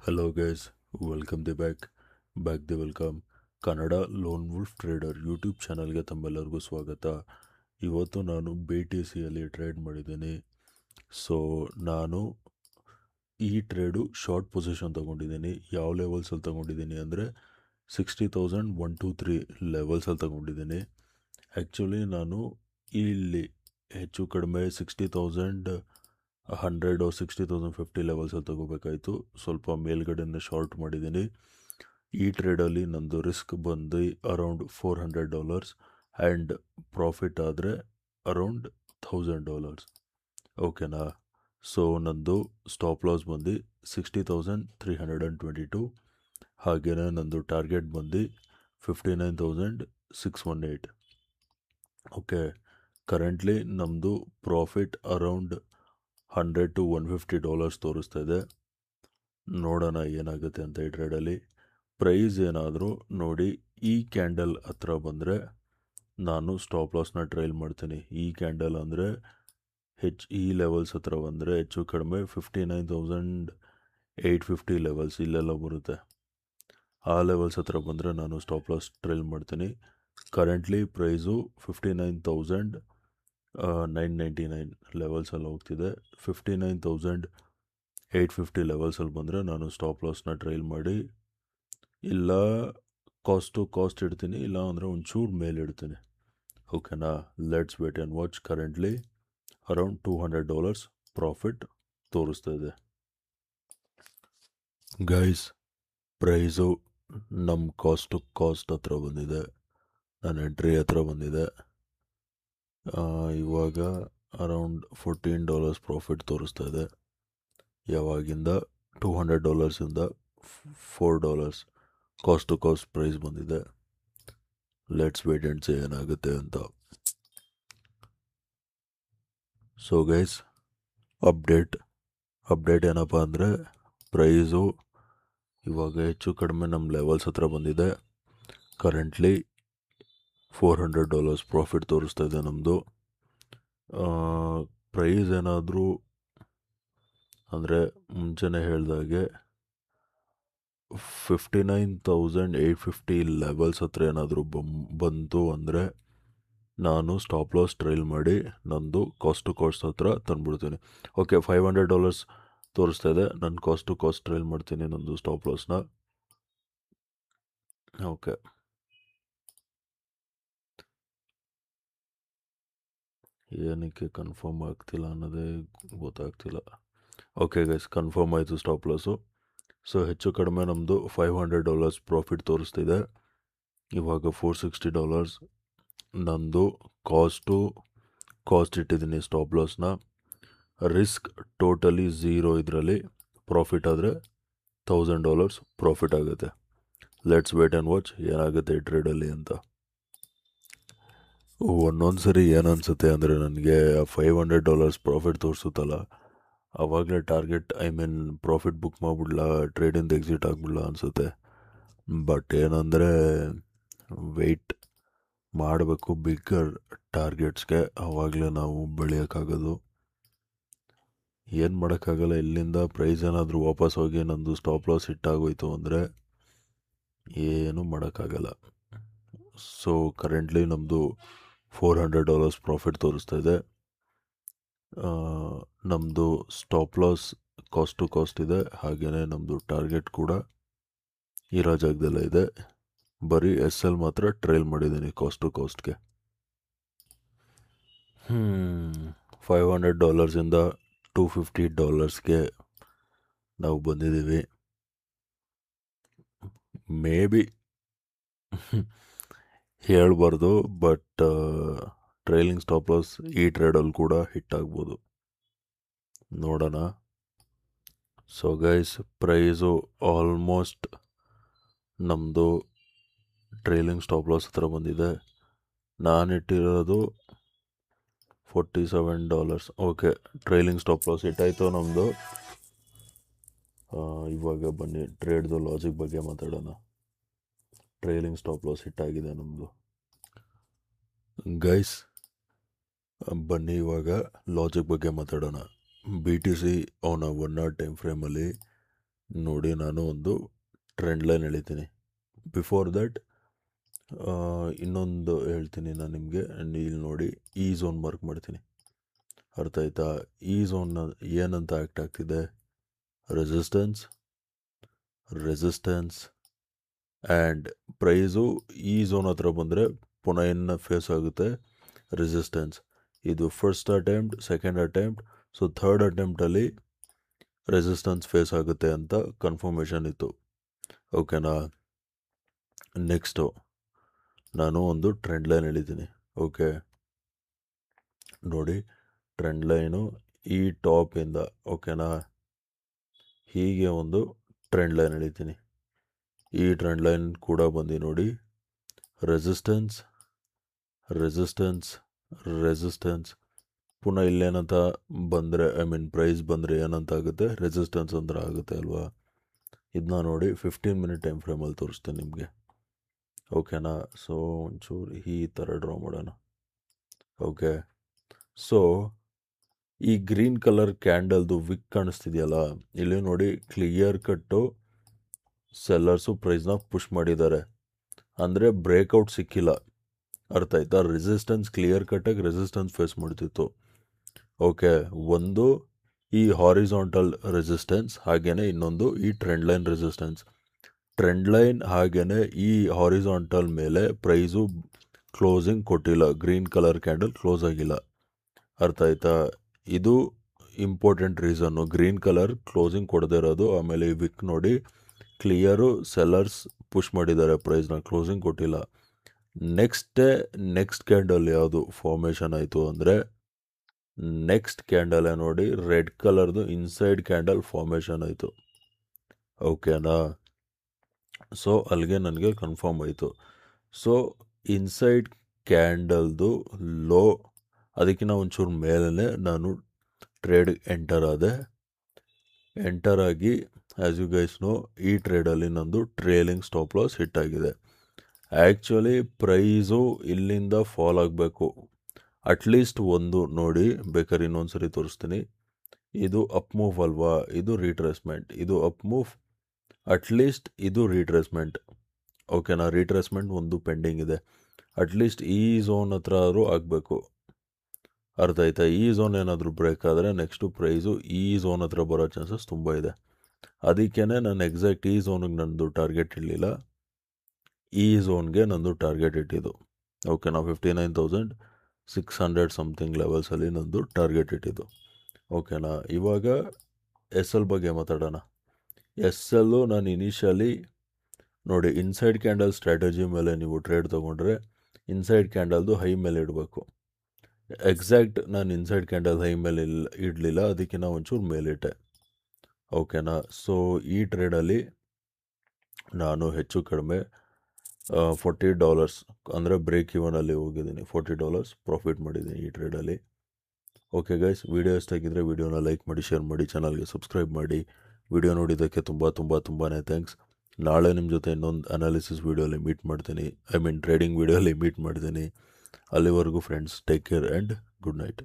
Hello guys, welcome the welcome Kannada loan wolf trader YouTube ಚಾನಲ್ಗೆ ತಮ್ಮೆಲ್ಲರಿಗೂ ಸ್ವಾಗತ. ಇವತ್ತು ನಾನು BTCಯಲ್ಲಿ ಟ್ರೇಡ್ ಮಾಡಿದ್ದೀನಿ. ಸೊ ನಾನು ಈ ಟ್ರೇಡು ಶಾರ್ಟ್ ಪೊಸಿಷನ್ ತೊಗೊಂಡಿದ್ದೀನಿ. ಯಾವ ಲೆವೆಲ್ಸಲ್ಲಿ ತೊಗೊಂಡಿದ್ದೀನಿ ಅಂದರೆ 60,123 ಲೆವೆಲ್ಸಲ್ಲಿ ತೊಗೊಂಡಿದ್ದೀನಿ. ಆ್ಯಕ್ಚುಲಿ ನಾನು ಇಲ್ಲಿ ಹೆಚ್ಚು ಕಡಿಮೆ 60,100 60,050 ಲೆವೆಲ್ಸಲ್ಲಿ ತೊಗೋಬೇಕಾಯಿತು. ಸ್ವಲ್ಪ ಮೇಲ್ಗಡೆನೇ ಶಾರ್ಟ್ ಮಾಡಿದ್ದೀನಿ. ಈ ಟ್ರೇಡಲ್ಲಿ ನಂದು ರಿಸ್ಕ್ ಬಂದು ಅರೌಂಡ್ $400 ಆ್ಯಂಡ್ ಪ್ರಾಫಿಟ್ ಆದರೆ ಅರೌಂಡ್ $1,000. ಓಕೆನಾ? ಸೊ ನಂದು ಸ್ಟಾಪ್ ಲಾಸ್ ಬಂದು 60,322. ಹಾಗೆಯೇ ನಂದು ಟಾರ್ಗೆಟ್ ಬಂದು 59,618. ಓಕೆ, ಕರೆಂಟ್ಲಿ ನಮ್ಮದು ಪ್ರಾಫಿಟ್ ಅರೌಂಡ್ $100 to $150 ತೋರಿಸ್ತಾ ಇದೆ. ನೋಡೋಣ ಏನಾಗುತ್ತೆ ಅಂತ ಈ ಟ್ರೇಡಲ್ಲಿ. ಪ್ರೈಸ್ ಏನಾದರೂ ನೋಡಿ ಈ ಕ್ಯಾಂಡಲ್ ಹತ್ರ ಬಂದರೆ ನಾನು ಸ್ಟಾಪ್ ಲಾಸ್ನ ಟ್ರೈಲ್ ಮಾಡ್ತೀನಿ. ಈ ಕ್ಯಾಂಡಲ್ ಅಂದರೆ ಈ ಲೆವೆಲ್ಸ್ ಹತ್ರ ಬಂದರೆ ಹೆಚ್ಚು ಕಡಿಮೆ 59,850 ಲೆವೆಲ್ಸ್ ಇಲ್ಲೆಲ್ಲ ಬರುತ್ತೆ. ಆ ಲೆವೆಲ್ಸ್ ಹತ್ರ ಬಂದರೆ ನಾನು ಸ್ಟಾಪ್ ಲಾಸ್ ಟ್ರೈಲ್ ಮಾಡ್ತೀನಿ. ಕರೆಂಟ್ಲಿ ಪ್ರೈಸು 59,999 ಲೆವೆಲ್ಸಲ್ಲಿ ಹೋಗ್ತಿದೆ. 59,850 ಲೆವೆಲ್ಸಲ್ಲಿ ಬಂದರೆ ನಾನು ಸ್ಟಾಪ್ ಲಾಸ್ನ ಟ್ರೈಲ್ ಮಾಡಿ ಇಲ್ಲ ಕಾಸ್ಟ್ ಇಡ್ತೀನಿ, ಇಲ್ಲ ಅಂದರೆ ಒಂಚೂರು ಮೇಲೆ ಇಡ್ತೀನಿ. ಓಕೆನಾ? Let's wait and watch. Currently around $200 profit ತೋರಿಸ್ತಾ ಇದೆ. ಗೈಸ್, ಪ್ರೈಸು ನಮ್ಮ ಕಾಸ್ಟ್ ಹತ್ರ ಬಂದಿದೆ. ನನ್ನ ಎಂಟ್ರಿ ಹತ್ರ ಬಂದಿದೆ. ಇವಾಗ ಅರೌಂಡ್ $14 ಪ್ರಾಫಿಟ್ ತೋರಿಸ್ತಾ ಇದೆ. ಯಾವಾಗಿಂದ $200ಇಂದ $4 ಕಾಸ್ಟ್ ಪ್ರೈಸ್ ಬಂದಿದೆ. ಲೆಟ್ಸ್ ವೇಟ್ ಆ್ಯಂಡ್ ಸೇ ಏನಾಗುತ್ತೆ ಅಂತ. ಸೊ ಗೈಸ್, ಅಪ್ಡೇಟ್ ಏನಪ್ಪ ಅಂದರೆ ಪ್ರೈಸು ಇವಾಗ ಹೆಚ್ಚು ಕಡಿಮೆ ನಮ್ಮ ಲೆವೆಲ್ಸ್ ಹತ್ರ ಬಂದಿದೆ. ಕರೆಂಟ್ಲಿ $400 ಪ್ರಾಫಿಟ್ ತೋರಿಸ್ತಾ ಇದೆ ನಮ್ಮದು. ಪ್ರೈಸ್ ಏನಾದರೂ ಅಂದರೆ ಮುಂಚೆನೇ ಹೇಳ್ದಾಗೆ 59,850 ಲೆವೆಲ್ಸ್ ಹತ್ರ ಏನಾದರೂ ಬಂತು ಅಂದರೆ ನಾನು ಸ್ಟಾಪ್ ಲಾಸ್ ಟ್ರೈಲ್ ಮಾಡಿ ನಂದು ಕಾಸ್ಟ್ ಹತ್ರ ತಂದುಬಿಡ್ತೀನಿ. ಓಕೆ, $500 ತೋರಿಸ್ತಾ ಇದೆ. ನಾನು ಕಾಸ್ಟ್ ಟ್ರೈಲ್ ಮಾಡ್ತೀನಿ ನಂದು ಸ್ಟಾಪ್ ಲಾಸ್ನ. ಓಕೆ, ಏನಕ್ಕೆ ಕನ್ಫರ್ಮ್ ಆಗ್ತಿಲ್ಲ ಅನ್ನೋದೇ ಗೊತ್ತಾಗ್ತಿಲ್ಲ. ಓಕೆ ಗೈಸ್, ಕನ್ಫರ್ಮ್ ಆಯಿತು ಸ್ಟಾಪ್ ಲಾಸು. ಸೊ ಹೆಚ್ಚು ಕಡಿಮೆ ನಮ್ಮದು $500 ಪ್ರಾಫಿಟ್ ತೋರಿಸ್ತಿದೆ. ಇವಾಗ $460 ನಂದು ಕಾಸ್ಟ್ ಇಟ್ಟಿದ್ದೀನಿ ಸ್ಟಾಪ್ ಲಾಸ್ನ. ರಿಸ್ಕ್ ಟೋಟಲಿ 0 ಇದರಲ್ಲಿ. ಪ್ರಾಫಿಟ್ ಆದರೆ $1,000 ಪ್ರಾಫಿಟ್ ಆಗುತ್ತೆ. ಲೆಟ್ಸ್ ವೇಟ್ ಆ್ಯಂಡ್ ವಾಚ್ ಏನಾಗುತ್ತೆ ಈ ಟ್ರೇಡಲ್ಲಿ ಅಂತ. ಒಂದೊಂದು ಸರಿ ಏನನ್ಸುತ್ತೆ ಅಂದರೆ ನನಗೆ $500 ಪ್ರಾಫಿಟ್ ತೋರಿಸುತ್ತಲ್ಲ, ಆವಾಗಲೇ ಪ್ರಾಫಿಟ್ ಬುಕ್ ಮಾಡಿಬಿಡ್ಲ, ಟ್ರೇಡಿಂದ ಎಕ್ಸಿಟ್ ಆಗಿಬಿಡ್ಲ ಅನಿಸುತ್ತೆ. ಬಟ್ ಏನಂದರೆ ವೆಯ್ಟ್ ಮಾಡಬೇಕು ಬಿಗ್ಗರ್ ಟಾರ್ಗೆಟ್ಸ್ಗೆ, ಆವಾಗಲೇ ನಾವು ಬೆಳೆಯೋಕ್ಕಾಗೋದು. ಏನು ಮಾಡೋಕ್ಕಾಗಲ್ಲ. ಇಲ್ಲಿಂದ ಪ್ರೈಸ್ ಏನಾದರೂ ವಾಪಸ್ ಹೋಗಿ ನಂದು ಸ್ಟಾಪ್ ಲಾಸ್ ಹಿಟ್ಟಾಗೋಯ್ತು ಅಂದರೆ ಏನೂ ಮಾಡೋಕ್ಕಾಗಲ್ಲ. ಸೊ ಕರೆಂಟ್ಲಿ ನಮ್ಮದು $400 ಪ್ರಾಫಿಟ್ ತೋರಿಸ್ತಾ ಇದೆ. ನಮ್ಮದು ಸ್ಟಾಪ್ ಲಾಸ್ ಕಾಸ್ಟ್ ಇದೆ. ಹಾಗೆಯೇ ನಮ್ಮದು ಟಾರ್ಗೆಟ್ ಕೂಡ ಇರೋ ಜಾಗದಲ್ಲೇ ಇದೆ. ಬರೀ SL ಮಾತ್ರ ಟ್ರೈಲ್ ಮಾಡಿದ್ದೀನಿ ಕಾಸ್ಟ್ಗೆ. $500ಇಂದ $250ಗೆ ನಾವು ಬಂದಿದ್ದೀವಿ. ಮೇ ಬಿ ಹೇಳ್ಬಾರ್ದು, ಬಟ್ ಟ್ರೈಲಿಂಗ್ ಸ್ಟಾಪ್ ಲಾಸ್ ಈ ಟ್ರೇಡಲ್ಲಿ ಕೂಡ ಹಿಟ್ ಆಗ್ಬೋದು. ನೋಡೋಣ. ಸೊ ಗೈಸ್, ಪ್ರೈಸು ಆಲ್ಮೋಸ್ಟ್ ನಮ್ಮದು ಟ್ರೈಲಿಂಗ್ ಸ್ಟಾಪ್ ಲಾಸ್ ಹತ್ರ ಬಂದಿದೆ. ನಾನಿಟ್ಟಿರೋದು $47. ಓಕೆ, ಟ್ರೈಲಿಂಗ್ ಸ್ಟಾಪ್ ಲಾಸ್ ಹಿಟ್ಟಾಯಿತು ನಮ್ಮದು. ಇವಾಗ ಬನ್ನಿ ಟ್ರೇಡ್ದು ಲಾಜಿಕ್ ಬಗ್ಗೆ ಮಾತಾಡೋಣ. ಟ್ರೈಲಿಂಗ್ ಸ್ಟಾಪ್ ಲಾಸ್ ಹಿಟ್ಟಾಗಿದೆ ನಮ್ಮದು. ಗೈಸ್, ಬನ್ನಿ ಇವಾಗ ಲಾಜಿಕ್ ಬಗ್ಗೆ ಮಾತಾಡೋಣ. BTC ಅವನ 1 hour ಟೈಮ್ ಫ್ರೇಮಲ್ಲಿ ನೋಡಿ ನಾನು ಒಂದು ಟ್ರೆಂಡ್ ಲೈನ್ ಎಳಿತೀನಿ. ಬಿಫೋರ್ ದಟ್ ಇನ್ನೊಂದು ಹೇಳ್ತೀನಿ ನಾನು ನಿಮಗೆ. ಇಲ್ಲಿ ನೋಡಿ ಈ ಝೋನ್ ಮಾರ್ಕ್ ಮಾಡ್ತೀನಿ, ಅರ್ಥ ಆಯ್ತಾ? ಈ ಝೋನ್ನ ಏನಂತ ಆ್ಯಕ್ಟ್ ಆಗ್ತಿದೆ? ರೆಸಿಸ್ಟೆನ್ಸ್, ರೆಸಿಸ್ಟೆನ್ಸ್ ಆ್ಯಂಡ್ ಪ್ರೈಸು ಈ ಝೋನ್ ಹತ್ರ ಬಂದರೆ ಪುನಃ ಏನು ಫೇಸ್ ಆಗುತ್ತೆ? ರೆಸಿಸ್ಟೆನ್ಸ್. ಇದು first attempt, second attempt, so third ಅಟೆಂಪ್ಟಲ್ಲಿ ರೆಸಿಸ್ಟೆನ್ಸ್ ಫೇಸ್ ಆಗುತ್ತೆ ಅಂತ ಕನ್ಫರ್ಮೇಷನ್ ಇತ್ತು, ಓಕೆನಾ? ನೆಕ್ಸ್ಟು ನಾನು ಒಂದು ಟ್ರೆಂಡ್ ಲೈನ್ ಎಳಿತೀನಿ, ಓಕೆ? ನೋಡಿ ಟ್ರೆಂಡ್ ಲೈನು ಈ ಟಾಪಿಂದ, ಓಕೆನಾ, ಹೀಗೆ ಒಂದು ಟ್ರೆಂಡ್ ಲೈನ್ ಎಳಿತೀನಿ. ಈ ಟ್ರೆಂಡ್ ಲೈನ್ ಕೂಡ ಬಂದು ನೋಡಿ ರೆಸಿಸ್ಟೆನ್ಸ್, ರೆಸಿಸ್ಟೆನ್ಸ್, ರೆಸಿಸ್ಟೆನ್ಸ್, ಪುನಃ ಇಲ್ಲೇನಂತ ಬಂದರೆ, ಐ ಮೀನ್ ಪ್ರೈಸ್ ಬಂದರೆ ಏನಂತ ಆಗುತ್ತೆ? ರೆಸಿಸ್ಟೆನ್ಸ್ ಅಂದ್ರೆ ಆಗುತ್ತೆ ಅಲ್ವಾ? ಇದನ್ನ ನೋಡಿ 15 ಮಿನಿಟ್ ಟೈಮ್ ಫ್ರೇಮಲ್ಲಿ ತೋರಿಸ್ತೀನಿ ನಿಮಗೆ, ಓಕೆನಾ? ಸೊ ಒಂಚೂರು ಈ ಥರ ಡ್ರಾ ಮಾಡೋಣ, ಓಕೆ? ಸೊ ಈ ಗ್ರೀನ್ ಕಲರ್ ಕ್ಯಾಂಡಲ್ದು ವಿಕ್ ಕಾಣಿಸ್ತಿದೆಯಲ್ಲ, ಇಲ್ಲಿ ನೋಡಿ ಕ್ಲಿಯರ್ ಕಟ್ಟು ಸೆಲ್ಲರ್ಸು ಪ್ರೈಸ್ನ ಪುಷ್ ಮಾಡಿದ್ದಾರೆ, ಅಂದರೆ ಬ್ರೇಕ್ಔಟ್ ಸಿಕ್ಕಿಲ್ಲ, ಅರ್ಥ ಆಯ್ತಾ? ರೆಸಿಸ್ಟೆನ್ಸ್ ಕ್ಲಿಯರ್ ಕಟ್ಟಾಗಿ ರೆಸಿಸ್ಟೆನ್ಸ್ ಫೇಸ್ ಮಾಡ್ತಿತ್ತು, ಓಕೆ? ಒಂದು ಈ ಹಾರಿಜಾಂಟಲ್ ರೆಸಿಸ್ಟೆನ್ಸ್, ಹಾಗೇನೆ ಇನ್ನೊಂದು ಈ trend line resistance. Trend line ಹಾಗೇನೆ ಈ ಹಾರಿಜಾಂಟಲ್ ಮೇಲೆ ಪ್ರೈಸು ಕ್ಲೋಸಿಂಗ್ ಕೊಟ್ಟಿಲ್ಲ, ಗ್ರೀನ್ ಕಲರ್ ಕ್ಯಾಂಡಲ್ ಕ್ಲೋಸ್ ಆಗಿಲ್ಲ, ಅರ್ಥ ಆಯ್ತಾ? ಇದು important reason, green colour closing ಕೊಡದೇ ಇರೋದು. ಆಮೇಲೆ ಈ ವಿಕ್ ನೋಡಿ ಕ್ಲಿಯರು ಸೆಲ್ಲರ್ಸ್ ಪುಷ್ ಮಾಡಿದ್ದಾರೆ ಪ್ರೈಸ್ನ, ಕ್ಲೋಸಿಂಗ್ ಕೊಟ್ಟಿಲ್ಲ. ನೆಕ್ಸ್ಟ್ ಕ್ಯಾಂಡಲ್ ಯಾವುದು ಫಾರ್ಮೇಷನ್ ಆಯಿತು ಅಂದರೆ, ನೆಕ್ಸ್ಟ್ ಕ್ಯಾಂಡಲ್ ನೋಡಿ ರೆಡ್ ಕಲರ್ದು ಇನ್ಸೈಡ್ ಕ್ಯಾಂಡಲ್ ಫಾರ್ಮೇಷನ್ ಆಯಿತು, ಓಕೆನಾ? ಸೊ ಅಲ್ಲಿಗೆ ನನಗೆ ಕನ್ಫರ್ಮ್ ಆಯಿತು. ಸೊ ಇನ್ಸೈಡ್ ಕ್ಯಾಂಡಲ್ದು ಲೋ, ಅದಕ್ಕಿಂತ ಒಂಚೂರು ಮೇಲೇ ನಾನು ಟ್ರೇಡ್ ಎಂಟರ್ ಆದೆ. ಎಂಟರ್ ಆಗಿ ಆ್ಯಸ್ ಯು ಗೈಸ್ ನೋ, ಈ ಟ್ರೇಡಲ್ಲಿ ನಂದು ಟ್ರೇಲಿಂಗ್ ಸ್ಟಾಪ್ ಲಾಸ್ ಹಿಟ್ ಆಗಿದೆ. ಆ್ಯಕ್ಚುಲಿ ಪ್ರೈಸು ಇಲ್ಲಿಂದ ಫಾಲ್ ಆಗಬೇಕು, ಅಟ್ಲೀಸ್ಟ್ ಒಂದು ನೋಡಿ, ಬೇಕಾದ್ರೆ ಇನ್ನೊಂದು ಸರಿ ತೋರಿಸ್ತೀನಿ. ಇದು ಅಪ್ ಮೂವ್ ಅಲ್ವಾ, ಇದು ರೀಟ್ರೇಸ್ಮೆಂಟ್, ಇದು ಅಪ್ ಮೂವ್, ಅಟ್ಲೀಸ್ಟ್ ಇದು ರೀಟ್ರೇಸ್ಮೆಂಟ್, ಓಕೆನಾ? ರೀಟ್ರೇಸ್ಮೆಂಟ್ ಒಂದು ಪೆಂಡಿಂಗ್ ಇದೆ, ಅಟ್ಲೀಸ್ಟ್ ಈ ಝೋನ್ ಹತ್ರ ಆದರೂ ಆಗಬೇಕು, ಅರ್ಥ ಆಯ್ತಾ? ಈ ಝೋನ್ ಏನಾದರೂ ಬ್ರೇಕ್ ಆದರೆ ನೆಕ್ಸ್ಟು ಪ್ರೈಸು ಈ ಝೋನ್ ಹತ್ರ ಬರೋ ಚಾನ್ಸಸ್ ತುಂಬ ಇದೆ. ಅದಕ್ಕೇ ನಾನು ಎಕ್ಸಾಕ್ಟ್ ಈ ಝೋನಿಗೆ ನಂದು ಟಾರ್ಗೆಟ್ ಇರಲಿಲ್ಲ, ಈ ಝೋನ್ಗೆ ನಂದು ಟಾರ್ಗೆಟ್ ಇಟ್ಟಿದ್ದು, ಓಕೆನಾ? 59,600 ಸಮಥಿಂಗ್ ಲೆವೆಲ್ಸಲ್ಲಿ ನಂದು ಟಾರ್ಗೆಟ್ ಇಟ್ಟಿದ್ದು, ಓಕೆನಾ? ಇವಾಗ ಎಸ್ ಎಲ್ ಬಗ್ಗೆ ಮಾತಾಡೋಣ. ಎಸ್ ಎಲ್ಲು ನಾನು ಇನಿಷಿಯಲಿ ನೋಡಿ ಇನ್ಸೈಡ್ ಕ್ಯಾಂಡಲ್ ಸ್ಟ್ರಾಟಜಿ ಮೇಲೆ ನೀವು ಟ್ರೇಡ್ ತೊಗೊಂಡ್ರೆ ಇನ್ಸೈಡ್ ಕ್ಯಾಂಡಲ್ದು ಹೈ ಮೇಲೆ ಇಡಬೇಕು. ಎಕ್ಸಾಕ್ಟ್ ನಾನು ಇನ್ಸೈಡ್ ಕ್ಯಾಂಡಲ್ ಹೈ ಮೇಲೆ ಇಡಲಿಲ್ಲ, ಅದಕ್ಕಿಂತ ಒಂಚೂರು ಮೇಲಿಟ್ಟೆ, ಓಕೆನಾ? ಸೊ ಈ ಟ್ರೇಡಲ್ಲಿ ನಾನು ಹೆಚ್ಚು ಕಡಿಮೆ $40 ಅಂದರೆ ಬ್ರೇಕ್ ಇವನಲ್ಲಿ ಹೋಗಿದ್ದೀನಿ, $40 ಪ್ರಾಫಿಟ್ ಮಾಡಿದ್ದೀನಿ ಈ ಟ್ರೇಡಲ್ಲಿ, ಓಕೆ ಗೈಸ್? ವಿಡಿಯೋ ಇಷ್ಟಾಗಿದ್ದರೆ ವಿಡಿಯೋನ ಲೈಕ್ ಮಾಡಿ, ಶೇರ್ ಮಾಡಿ, ಚಾನಲ್ಗೆ ಸಬ್ಸ್ಕ್ರೈಬ್ ಮಾಡಿ. ವಿಡಿಯೋ ನೋಡಿದ್ದಕ್ಕೆ ತುಂಬಾ ಥ್ಯಾಂಕ್ಸ್. ನಾಳೆ ನಿಮ್ಮ ಜೊತೆ ಇನ್ನೊಂದು ಅನಾಲಿಸಿಸ್ ವೀಡಿಯೋಲಿ ಮೀಟ್ ಮಾಡ್ತೀನಿ, ಐ ಮೀನ್ ಟ್ರೇಡಿಂಗ್ ವೀಡಿಯೋಲಿ ಮೀಟ್ ಮಾಡ್ತೀನಿ. ಅಲ್ಲಿವರೆಗೂ friends, take care and good night.